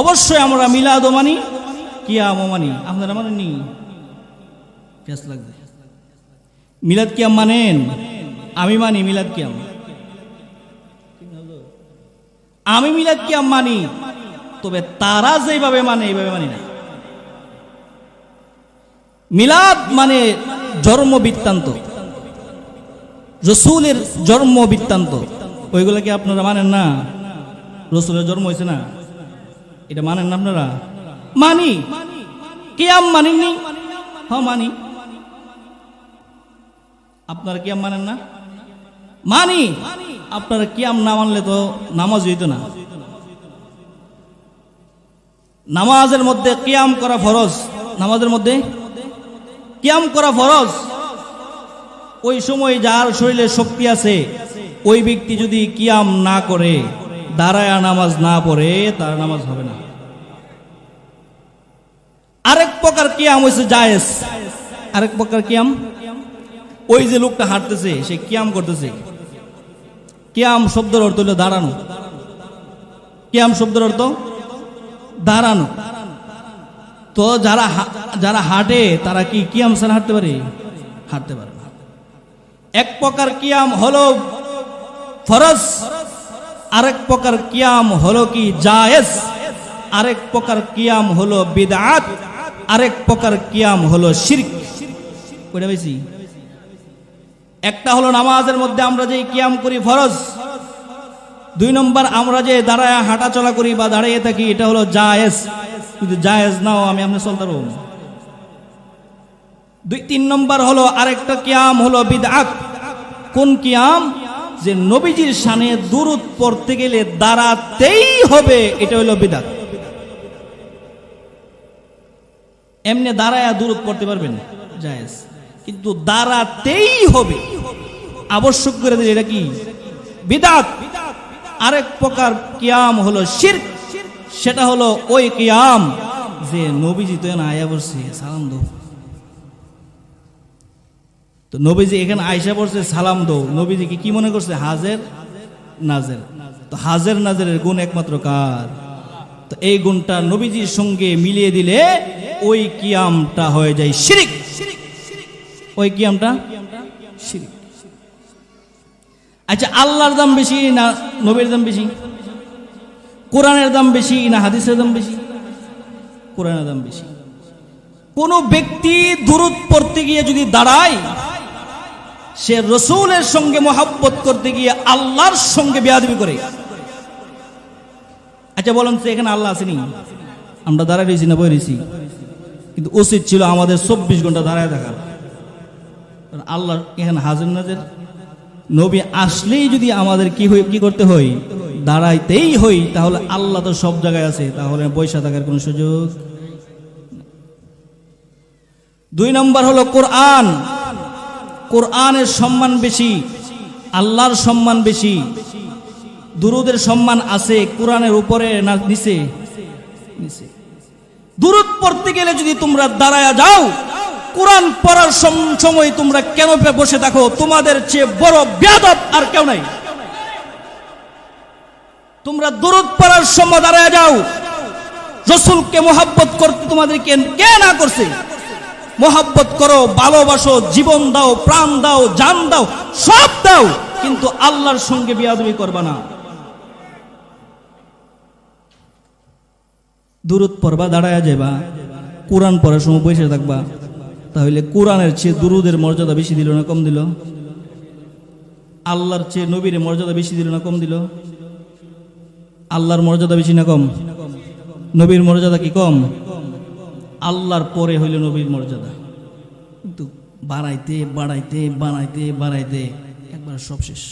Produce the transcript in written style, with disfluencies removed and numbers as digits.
অবশ্যই আমরা মিলাদও মানি, কিয়ামও মানি। আপনারা মানেননি? পেঁচ লাগবে। মিলাদ কিয়াম মানেন? আমি মানি মিলাদ কিয়াম। আমি মিলাদ কিয়াম মানি, তবে তারা যেভাবে মানে এইভাবে মানি না। মিলাদ মানে জন্ম বৃত্তান্ত, রসুলের জন্ম বৃত্তান্ত, ওইগুলো কি আপনারা মানেন না? রসুলের জন্ম হয়েছে না, এটা মানেন না আপনারা? মানি। কিয়াম মানেননি? হ্যাঁ মানি। আপনারা কিয়াম মানেন না? মানি। আপনারা কিয়াম না মানলে তো নামাজ হইতো না। নামাজের মধ্যে কিয়াম করা ফরজ, নামাজের মধ্যে কিয়াম করা ফরজ। ওই সময় যার শরীরে শক্তি আছে, ওই ব্যক্তি যদি কিয়াম না করে, দাঁড়ায়া নামাজ না পড়ে, তার নামাজ হবে না। আরেক প্রকার কিয়াম হয়েছে জায়েজ। আরেক প্রকার কিয়াম, ওই যে লোকটা হাঁটতেছে সে কিয়াম করতেছে। কিয়াম শব্দের অর্থ হলো দাঁড়ানো। কিয়াম শব্দের অর্থ দাঁড়ানো। তো যারা হাঁটে তারা কি কিয়াম ছাড়া হাঁটতে পারে? হাঁটতে পারে না। এক প্রকার কিয়াম হলো ফরজ, আরেক প্রকার কিয়াম হলো কি জায়েজ, আরেক প্রকার কিয়াম হলো বিদআত, আরেক প্রকার কিয়াম হলো শিরক। কয়টা বেশি? একটা হলো নামাজের মধ্যে আমরা যে কিয়াম করি ফরজ, 2 নম্বর আমরা যে দাঁড়ায় হাঁটা চলা করি বা দাঁড়িয়ে থাকি, এটা হলো জায়েজ। কিন্তু জায়েজ নাও আমি আপনি চলতে পারবো। 3 নম্বর হলো আরেকটা কিয়াম হলো বিদআত। কোন কিয়াম? যে নবীজির শানে দুরূদ পড়তে গেলে দাঁড়াতেই হবে, এটা হলো বিদআত। এমনি দাঁড়ায়া দুরূদ পড়তে পারবেন, জায়েজ, কিন্তু দাঁড়াতেই হবে, আবশ্যক করে দিলে এটা কি? বিদআত। আরেক প্রকার কিয়াম হলো শিরক। সেটা হলো ওই কিয়াম যে নবীজি তো এখানে আয়া বসছে, সালাম দাও। তো নবীজি এখানে আয়সা পড়ছে, সালাম দাও। নবীজিকে কি মনে করছে? হাজের নাজের। তো হাজের নাজেরের গুণ একমাত্র কার? তো এই গুণটা নবীজির সঙ্গে মিলিয়ে দিলে ওই কিয়ামটা হয়ে যায় শিরক। ওই কিয়ামটা শিরক। আচ্ছা, আল্লাহর দাম বেশি না নবীর দাম বেশি? কোরআনের দাম বেশি না হাদিসের দাম বেশি? কোরআনের দাম বেশি। কোন ব্যক্তি দুরূদ পড়তে গিয়ে যদি দাঁড়ায়, সে রসুলের সঙ্গে মহব্বত করতে গিয়ে আল্লাহর সঙ্গে বেয়াদবি করে। আচ্ছা বলেন তো, এখানে আল্লাহ আসেনি? আমরা দাঁড়ায় রয়েছি না বই রয়েছি? কিন্তু উচিত ছিল আমাদের 24 ঘন্টা দাঁড়ায় থাকার। আল্লাহ এখানে হাজির নাজির। নবী আসলেই যদি আমাদের কি করতে হয়? দাঁড়াইতেই হই। তাহলে আল্লাহ তো সব জায়গায় আছে, তাহলে বৈশা থাকার কোন সুযোগ? 2 নম্বর হলো কোরআন। কোরআনের সম্মান বেশি, আল্লাহর সম্মান বেশি। দুরূদের সম্মান আছে কোরআনের উপরে না নিচে? নিচে। দুরূদ পড়তে গেলে যদি তোমরা দাঁড়ায়া যাও, কোরআন পড়ার সময় তোমরা কেন বসে থাকো? তোমাদের চেয়ে বড় বেয়াদব আর কেউ নাই। তোমরা দুরূদ পড়ার সময় দাঁড়ায়া যাও। রাসূলকে মহব্বত করতে তোমাদেরকে কে না করছে? মহব্বত করো, ভালোবাসো, জীবন দাও, প্রাণ দাও, জান দাও, সব দাও, কিন্তু আল্লাহর সঙ্গে বেয়াদবি করবা না। দুরূদ পড়বা, দাঁড়ায়া যাবা, কোরআন পড়ার সময় বসে থাকবা, তাহলে কোরআনের চেয়ে দুরূদের মর্যাদা বেশি দিল না কম দিল? আল্লাহর চেয়ে নবীর মর্যাদা বেশি দিল না কম দিল? আল্লাহর মর্যাদা বেশি না কম? নবীর মর্যাদা কি কম? আল্লাহর পরে হইল নবীর মর্যাদা। কিন্তু বাড়াইতে বাড়াইতে বাড়াইতে বাড়াইতে একবার সব শেষ।